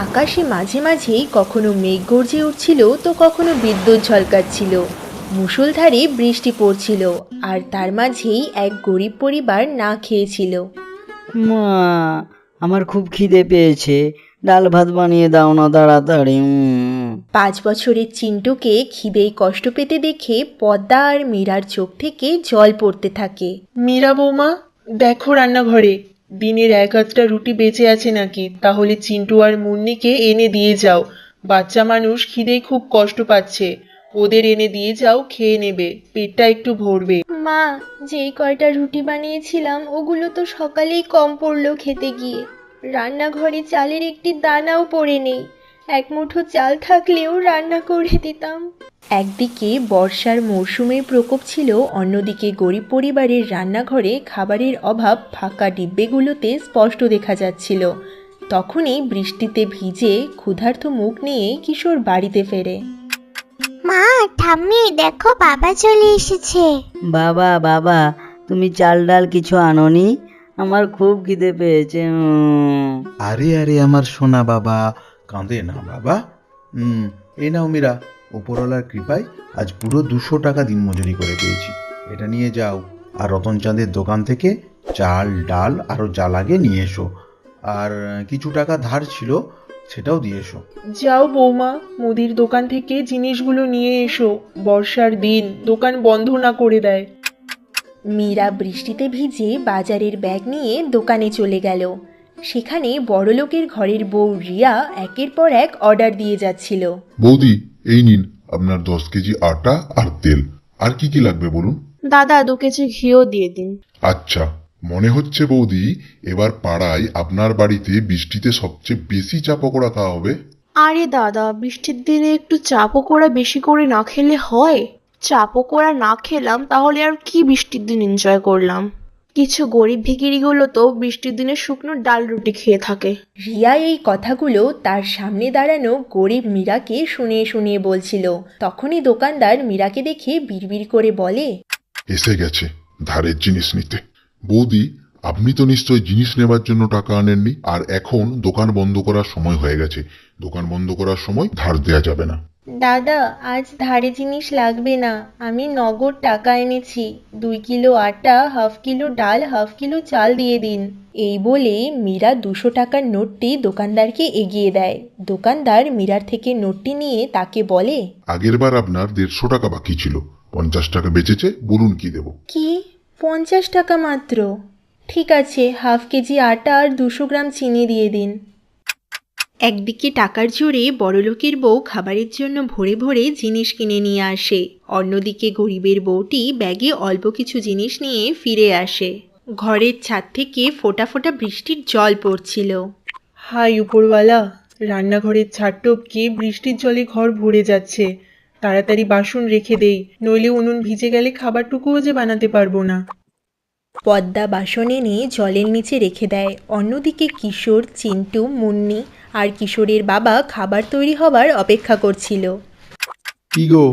আকাশে মাঝে মাঝেই কখনো মেঘ গর্জে উঠছিল তো কখনো বিদ্যুৎ ঝলকাচ্ছিল। মুষলধারে বৃষ্টি পড়ছিল, আর তার মাঝেই এক গরিব পরিবার না খেয়েছিল। মা, আমার খুব খিদে পেয়েছে, ডাল ভাত বানিয়ে দাও না তাড়াতাড়ি। 5 বছরের চিন্টুকে খিদেই কষ্ট পেতে দেখে পদ্মা আর মীরার চোখ থেকে জল পড়তে থাকে। মীরা বৌমা, দেখো রান্নাঘরে দিনের এক আধটা রুটি বেঁচে আছে নাকি, তাহলে চিন্টু আর মুন্নিকে এনে দিয়ে যাও। বাচ্চা মানুষ খিদেই খুব কষ্ট পাচ্ছে, ওদের এনে দিয়ে যাও, খেয়ে নেবে, পেটটা একটু ভরবে। মা, যেই কয়টা রুটি বানিয়েছিলাম ওগুলো তো সকালেই কম পড়লো খেতে গিয়ে। রান্নাঘরে চালের একটি দানাও পড়ে নেই। এক মুঠো চাল থাকলেও রান্না করে দিতাম। একদিকে বর্ষার মরশুমের প্রকোপ ছিল, অন্যদিকে গরিব পরিবারের রান্নাঘরে খাবারের অভাব ফাঁকা ডিব্বেগুলোতে স্পষ্ট দেখা যাচ্ছিল। তখনই বৃষ্টিতে ভিজে ক্ষুধার্ত মুখ নিয়ে কিশোর বাড়িতে ফেরে। মা, ঠাম্মি দেখো বাবা চলে এসেছে। বাবা বাবা, তুমি চাল ডাল কিছু আনোনি? আমার খুব খিদে পেয়েছে। আরে আরে আমার সোনা বাবা, কাঁদে না বাবা। এই নাও মীরা, ওপরওয়ালার কৃপায় আজ পুরো 200 টাকা দিনমজুরি করে পেয়েছি। এটা নিয়ে যাও, আর রতন চাঁদের দোকান থেকে চাল ডাল আরও যা লাগে নিয়ে এসো। আর কিছু টাকা ধার ছিল, সেটাও দিয়ে এসো। যাও বৌমা, মুদির দোকান থেকে জিনিসগুলো নিয়ে এসো, বর্ষার দিন দোকান বন্ধ না করে দেয়। মীরা বৃষ্টিতে ভিজে বাজারের ব্যাগ নিয়ে দোকানে চলে গেল। সেখানে বড়লোকের ঘরের বউ রিয়া একের পর এক অর্ডার দিয়ে যাচ্ছিল। বৌদি, এই নিন আপনার 10 কেজি আটা আর তেল। আর কি কি লাগবে বলুন? দাদা 2 কেজি ঘিও দিয়ে দিন। আচ্ছা, মনে হচ্ছে বৌদি এবার পাড়ায় আপনার বাড়িতে বৃষ্টিতে সবচেয়ে বেশি চা পকোড়া খাওয়া হবে। আরে দাদা, বৃষ্টির দিনে একটু চা পকোড়া বেশি করে না খেলে হয়? চা পকোড়া না খেলাম তাহলে আর কি বৃষ্টির দিন এনজয় করলাম? কিছু গরিব ভিখিরিগুলো তো বৃষ্টির দিনে শুকনো ডাল রুটি খেয়ে থাকে। রিয়া এই কথাগুলো তার সামনে দাঁড়ানো গরিব মীরাকে শুনিয়ে শুনিয়ে বলছিল। তখনই দোকানদার মীরাকে দেখে বিড়বিড় করে বলে, এসে গেছে ধারের জিনিস নিতে। বৌদি, আপনি তো নিশ্চয় জিনিস নেবার জন্য টাকা আনেননি, আর এখন দোকান বন্ধ করার সময় হয়ে গেছে। দোকান বন্ধ করার সময় ধার দেয়া যাবে না। দাদা, আজ ধারে জিনিস লাগবে না, আমি নগদ টাকা এনেছি। 2 কিলো আটা, হাফ কিলো ডাল, হাফ কিলো চাল দিয়ে দিন। এই বলে মীরা 200 টাকার নোটটি দোকানদারকে এগিয়ে দেয়। দোকানদার মীরার থেকে নোটটি নিয়ে তাকে বলে, আগেরবার আপনার 150 টাকা বাকি ছিল, 50 টাকা বেঁচেছে, বলুন কি দেব। কি 50 টাকা মাত্র? ঠিক আছে, হাফ কেজি আটা আর 200 গ্রাম চিনি দিয়ে দিন। একদিকে টাকার জোরে বড়লোকের বউ খাবারের জন্য ভরে ভরে জিনিস কিনে নিয়ে আসে, অন্যদিকে গরিবের বউটি ব্যাগে অল্প কিছু জিনিস নিয়ে ফিরে আসে। ঘরের ছাদ থেকে ফোঁটা ফোঁটা বৃষ্টির জল পড়ছিল। হাই উপরওয়ালা, রান্নাঘরের ছাদ টপকে বৃষ্টির জলে ঘর ভরে যাচ্ছে। তাড়াতাড়ি বাসন রেখে দেই, নইলে উনুন ভিজে গেলে খাবারটুকুও যে বানাতে পারবো না। পদ্মা বাসন এনে জলের নিচে রেখে দেয়। অন্যদিকে কিশোর, চিন্টু, মুন্নি আর কিশোরের বাবা খাবার তৈরি হবার অপেক্ষা করছিল। কি গো,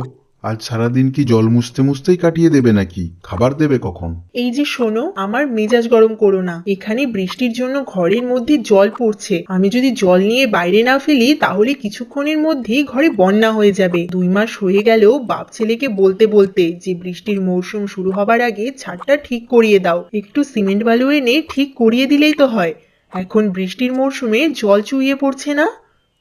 আজ সারাদিন কি জল মুছতে মুছতেই কাটিয়ে দেবে নাকি? খাবার দেবে কখন? এই যে শোনো, আমার মেজাজ গরম করো না। এখানে বৃষ্টির জন্য ঘরের মধ্যে জল পড়ছে, আমি যদি জল নিয়ে বাইরে না ফেলি তাহলে কিছুক্ষণের মধ্যেই ঘরে বন্যা হয়ে যাবে। 2 মাস হয়ে গেলেও বাপ ছেলেকে বলতে বলতে যে বৃষ্টির মরশুম শুরু হবার আগে ছাদটা ঠিক করিয়ে দাও, একটু সিমেন্ট বালু এনে ঠিক করিয়ে দিলেই তো হয়। এখন বৃষ্টির মরশুমে জল চুইয়ে পড়ছে না।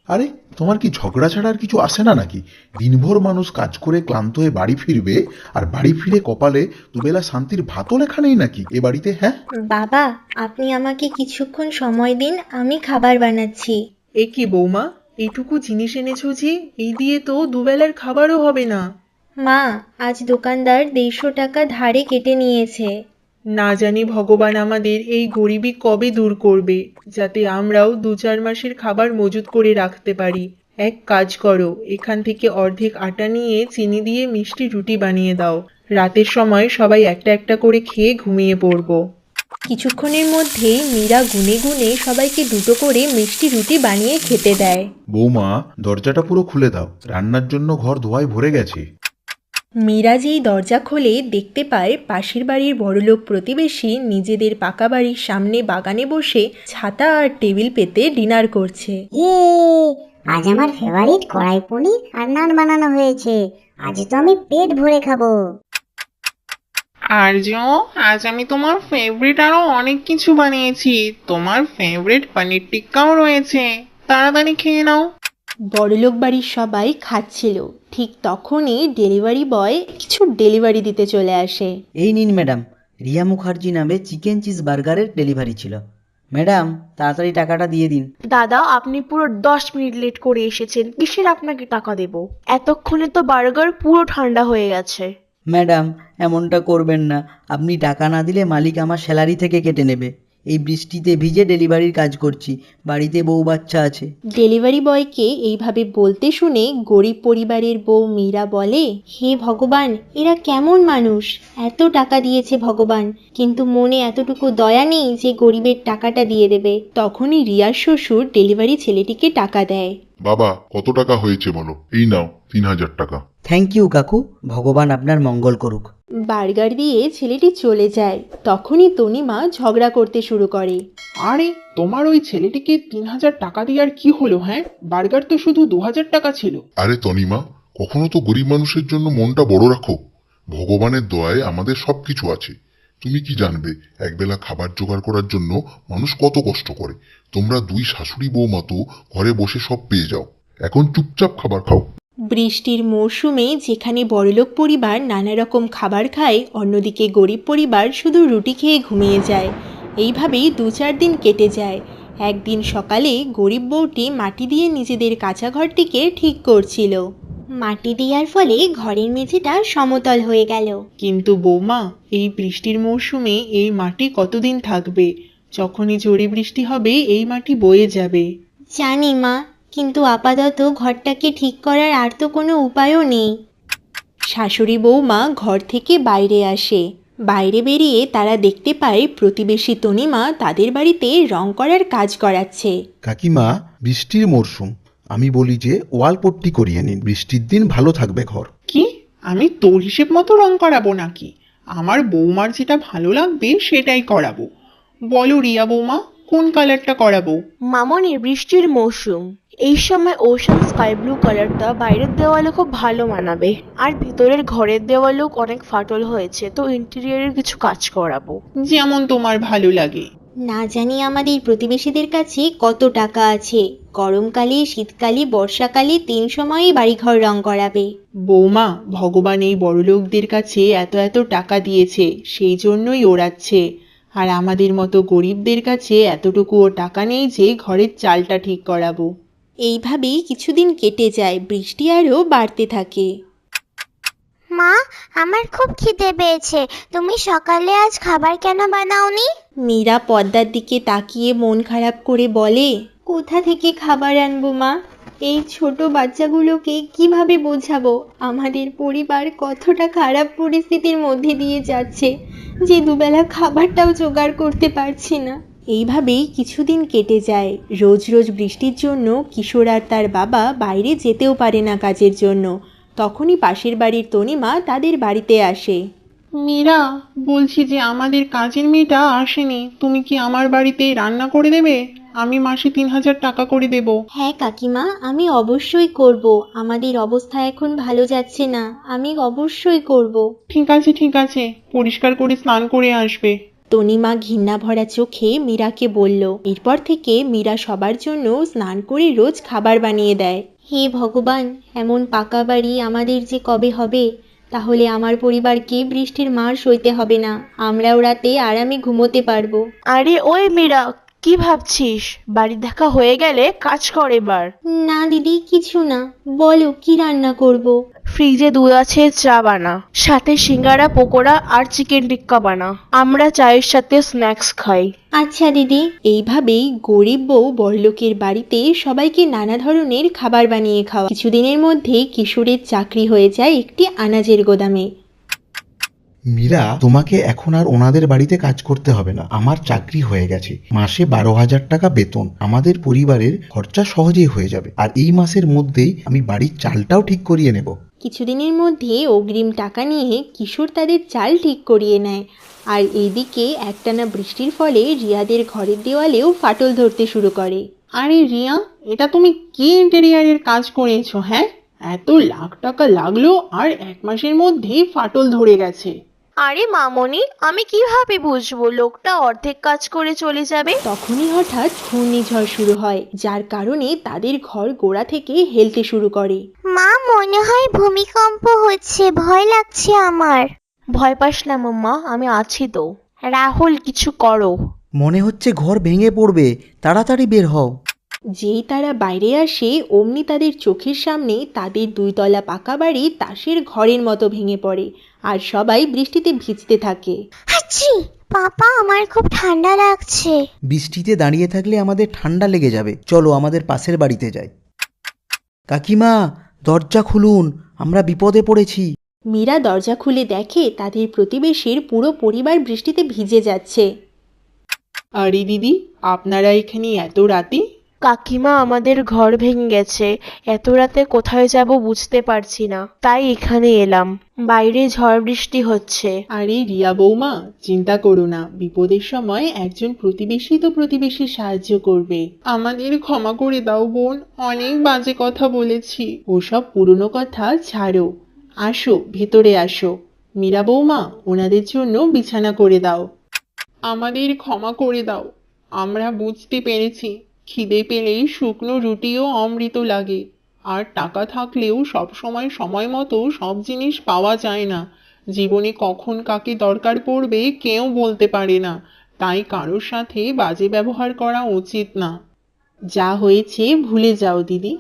আরে, তোমার কি ঝগড়া ছাড়া আর কিছু আসে না নাকি? দিনভর মানুষ কাজ করে ক্লান্ত হয়ে বাড়ি ফিরবে, আর বাড়ি ফিরে কপালে দুবেলা শান্তির ভাতও লেখা নেই নাকি এ বাড়িতে? হ্যাঁ বাবা, আপনি আমাকে কিছুক্ষণ সময় দিন, আমি খাবার বানাচ্ছি। এ কি বৌমা, এইটুকু জিনিস এনেছো যে? এই দিয়ে তো দুবেলার খাবারও হবে না। মা, আজ দোকানদার 150 টাকা ধারে কেটে নিয়েছে। না জানি ভগবান আমাদের এই গরিবি কবে দূর করবে, যাতে আমরাও 2-4 মাসের খাবার মজুত করে রাখতে পারি। এক কাজ করো, এখান থেকে অর্ধেক আটা নিয়ে চিনি দিয়ে মিষ্টি রুটি বানিয়ে দাও। রাতের সময় সবাই একটা একটা করে খেয়ে ঘুমিয়ে পড়বো। কিছুক্ষণের মধ্যেই মীরা গুনে গুনে সবাইকে 2টো করে মিষ্টি রুটি বানিয়ে খেতে দেয়। বৌমা, দরজাটা পুরো খুলে দাও, রান্নার জন্য ঘর ধোঁয়ায় ভরে গেছে। মীরা যেই দরজা খোলে দেখতে পায় পাশের বাড়ির বড়লোক প্রতিবেশী নিজেদের পাকা বাড়ির সামনে বাগানে বসে ছাতা আর টেবিল পেতে ডিনার করছে। আজ আমার ফেভারিট কড়াই পনির আর নান বানানো হয়েছে। আজ তো আমি পেট ভরে খাবো। আর্য, আজ আমি তোমার ফেভারিট আরো অনেক কিছু বানিয়েছি। তোমার ফেভারিট পনির টিক্কাও রয়েছে, তাড়াতাড়ি খেয়ে নাও। বড়লোক বাড়ির সবাই খাচ্ছিল, ঠিক তখনই ডেলিভারি বয় কিছু ডেলিভারি দিতে চলে আসে। এই নিন ম্যাডাম, রিয়া মুখার্জি নামে চিকেন চিজ বার্গারের ডেলিভারি ছিল। ম্যাডাম, তাড়াতাড়ি টাকাটা দিয়ে দিন। দাদা, আপনি পুরো 10 মিনিট লেট করে এসেছেন, কিসের আপনাকে টাকা দেব? এতক্ষণে তো বার্গার পুরো ঠান্ডা হয়ে গেছে। ম্যাডাম, এমনটা করবেন না। আপনি টাকা না দিলে মালিক আমার স্যালারি থেকে কেটে নেবে। এই বৃষ্টিতে ভিজে ডেলিভারির কাজ করছি, বাড়িতে বউ বাচ্চা আছে। ডেলিভারি বয়কে এইভাবে বলতে শুনে গরিব পরিবারের বউ মীরা বলে, হে ভগবান, এরা কেমন মানুষ! এত টাকা দিয়েছে ভগবান, কিন্তু মনে এতটুকু দয়া নেই যে গরিবের টাকাটা দিয়ে দেবে। তখনই রিয়ার শ্বশুর ডেলিভারি ছেলেটিকে টাকা দেয়। বাবা, কত টাকা হয়েছে বলো? এই নাও 3000 টাকা। থ্যাংক ইউ কাকু, ভগবান আপনার মঙ্গল করুক। বার্গার দিয়ে ছেলেটি চলে যায়। তখনই তনিমা ঝগড়া করতে শুরু করে। আরে, তোমার ওই ছেলেটিকে 3000 টাকা দিয়ে আর কি হলো? হ্যাঁ, বার্গার তো শুধু 2000 টাকা ছিল। আরে তনিমা, কখনো তো গরিব মানুষের জন্য মনটা বড় রাখো। ভগবানের দয়ায় আমাদের সবকিছু আছে। তুমি কি জানবে একবেলা খাবার জোগাড় করার জন্য মানুষ কত কষ্ট করে। তোমরা দুই শাশুড়ি বৌমা তো ঘরে বসে সব পেয়ে যাও। এখন চুপচাপ খাবার খাও। বৃষ্টির মরশুমে যেখানে বড়লোক পরিবার নানা রকম খাবার খায়, অন্যদিকে গরিব পরিবার শুধু রুটি খেয়ে ঘুমিয়ে যায়। এইভাবেই 2-4 দিন কেটে যায়। একদিন সকালে গরিব বউটি মাটি দিয়ে নিজেদের কাঁচা ঘরটিকে ঠিক করছিল। মাটি দেওয়ার ফলে ঘরের মেঝেটা সমতল হয়ে গেল। কিন্তু বৌমা, এই বৃষ্টির মৌসুমে এই মাটি কতদিন থাকবে? যখনই জোরে বৃষ্টি হবে এই মাটি বয়ে যাবে। জানি মা, কিন্তু আপাতত ঘরটাকে ঠিক করার আর তো কোনো উপায়ও নেই। শাশুড়ি বৌমা ঘর থেকে বাইরে আসে। বাইরে বেরিয়ে তারা দেখতে পায় প্রতিবেশী তনিমা তাদের বাড়িতে রং করার কাজ করাচ্ছে। কাকিমা, বৃষ্টির মরশুম, আমি বলি যে ওয়াল পট্টি করিয়ে নিন। বৃষ্টির দিন ভালো থাকবে ঘর। কি? আমি তোর হিসেব মতো রং করাবো নাকি? আমার বৌমার যেটা ভালো লাগবে সেটাই করাবো। বলো রিয়া বৌমা, কোন কালারটা করাবো? মামনি, বৃষ্টির মৌসুম, এই সময় ওশান স্কাই ব্লু কালারটা বাইরের দেওয়ালে খুব ভালো মানাবে। আর ভিতরের ঘরের দেওয়ালেও অনেক ফাটল হয়েছে, তো ইন্টেরিয়রের কিছু কাজ করাবো। যেমন তোমার ভালো লাগে। না জানি আমাদের প্রতিবেশীদের কাছে কত টাকা আছে। গরমকালে, শীতকালে, বর্ষাকালে 3 সময়েই বাড়িঘর রং করাবে। বৌমা, ভগবান এই বড়লোকদের কাছে এত এত টাকা দিয়েছে, সেই জন্যই ওড়াচ্ছে। আর আমাদের মতো গরিবদের কাছে এতটুকুও টাকা নেই যে ঘরের চালটা ঠিক করাবো। এইভাবেই কিছুদিন কেটে যায়। বৃষ্টি আরও বাড়তে থাকে। মা, আমার খুব খিদে পেয়েছে। তুমি সকালে আজ খাবার কেন বানাওনি? মীরা পদ্মার দিকে তাকিয়ে মন খারাপ করে বলে, কোথা থেকে খাবার আনবো মা? এই ছোট বাচ্চাগুলোকে কিভাবে বোঝাবো আমাদের পরিবার কতটা খারাপ পরিস্থিতির মধ্যে দিয়ে যাচ্ছে, যে দুবেলা খাবারটাও জোগাড় করতে পারছি না। এইভাবেই কিছুদিন কেটে যায়। রোজ রোজ বৃষ্টির জন্য কিশোর আর তার বাবা বাইরে যেতেও পারে না কাজের জন্য। তখনই পাশের বাড়ির তনিমা তাদের বাড়িতে আসে। মীরা, বলছি যে আমাদের কাজের মেয়েটা আসেনি, তুমি কি আমার বাড়িতে রান্না করে দেবে? আমি মাসে 3000 টাকা করে দেব। হ্যাঁ কাকিমা, আমি অবশ্যই করব। আমাদের অবস্থা এখন ভালো যাচ্ছে না, আমি অবশ্যই করব। ঠিক আছে ঠিক আছে, পরিষ্কার করে স্নান করে আসবে। তনিমা ঘৃণা ভরা চোখে মীরাকে বলল। এরপর থেকে মীরা সবার জন্য স্নান করে রোজ খাবার বানিয়ে দেয়। হে ভগবান, এমন পাকা বাড়ি আমাদের যে কবে হবে? তাহলে আমার পরিবারকে বৃষ্টির মার সইতে হবে না, আমরাও রাতে আরামে ঘুমোতে পারবো। আরে ওই মীরা, কি ভাবছিস? বাড়ি দেখা হয়ে গেলে কাজ কর এবার। না দিদি, কিছু না, বলো কি রান্না করব? ফ্রিজে দুধ আছে, চা বানা, সাথে সিঙ্গারা, পকোড়া আর চিকেন টিক্কা বানা। আমরা চায়ের সাথে স্ন্যাক্স খাই। আচ্ছা দিদি। এইভাবেই গরিব বউ বড়লোকের বাড়িতে সবাইকে নানা ধরনের খাবার বানিয়ে খাওয়া। কিছুদিনের মধ্যেই কিশোরের চাকরি হয়ে যায় একটি আনাজের গোদামে। মীরা, তোমাকে এখন আর ওনাদের বাড়িতে কাজ করতে হবে না। আমার চাকরি হয়ে গেছে, মাসে 12,000 টাকা বেতন। আমাদের পরিবারের খরচা সহজেই হয়ে যাবে, আর এই মাসের মধ্যেই আমি বাড়ির চালটাও ঠিক করিয়ে নেব। কিছুদিনের মধ্যে অগ্রিম টাকা নিয়ে কিশোর তাদের চাল ঠিক করিয়ে নেয়। আর এইদিকে একটানা বৃষ্টির ফলে রিয়াদের ঘরের দেওয়ালেও ফাটল ধরতে শুরু করে। আরে রিয়া, এটা তুমি কি ইন্টেরিয়ারের কাজ করেছো? হ্যাঁ, এত লাখ টাকা লাগলো আর 1 মাসের মধ্যেই ফাটল ধরে গেছে। আরে মামনি, আমি কিভাবে বুঝবো লোকটা অর্ধেক কাজ করে চলে যাবে? তখনই হঠাৎ ঘূর্ণিঝড় শুরু হয়, যার কারণে তাদের ঘর গোড়া থেকে হেলতে শুরু করে। মা, মনে হয় ভূমিকম্প হচ্ছে, ভয় লাগছে আমার। ভয় পাস না মাম্মা, আমি আছি তো। রাহুল, কিছু করো। মনে হচ্ছে ঘর ভেঙে পড়বে, তাড়াতাড়ি বের হও। যেই তারা বাইরে আসে অমনি তাদের চোখের সামনে তাদের 2 তলা পাকা বাড়ি তাসের ঘরের মতো ভেঙে পড়ে, আর সবাই বৃষ্টিতে ভিজতে থাকে। হাচ্ছি, পাপা, আমার খুব ঠান্ডা লাগছে। বৃষ্টিতে দাঁড়িয়ে থাকলে আমাদের ঠান্ডা লেগে যাবে, চলো আমাদের পাশের বাড়িতে যাই। কাকিমা, দরজা খুলুন, আমরা বিপদে পড়েছি। মীরা দরজা খুলে দেখে তাদের প্রতিবেশীর পুরো পরিবার বৃষ্টিতে ভিজে যাচ্ছে। আরে দিদি, আপনারা এখানে এত রাতে? কাকিমা, আমাদের ঘর ভেঙে গেছে, এত রাতে কোথায় যাব বুঝতে পারছি না, তাই এখানে এলাম। বাইরে ঝড় বৃষ্টি হচ্ছে। আরে রিয়া বৌমা, চিন্তা করো না, বিপদের সময় একজন প্রতিবেশী তো প্রতিবেশীর সাহায্য করবে। আমাদের ক্ষমা করে দাও বোন, অনেক বাজে কথা বলেছি। ওসব পুরনো কথা ছাড়ো, আসো ভেতরে আসো। মীরা বৌমা, ওনাদের জন্য বিছানা করে দাও। আমাদের ক্ষমা করে দাও, আমরা বুঝতে পেরেছি খিদে পেলেই শুকনো রুটিও অমৃত লাগে, আর টাকা থাকলেও সব সময় সময় মতো সব জিনিস পাওয়া যায় না। জীবনে কখন কাকে দরকার পড়বে কেউ বলতে পারে না, তাই কারোর সাথে বাজে ব্যবহার করা উচিত না। যা হয়েছে ভুলে যাও দিদি।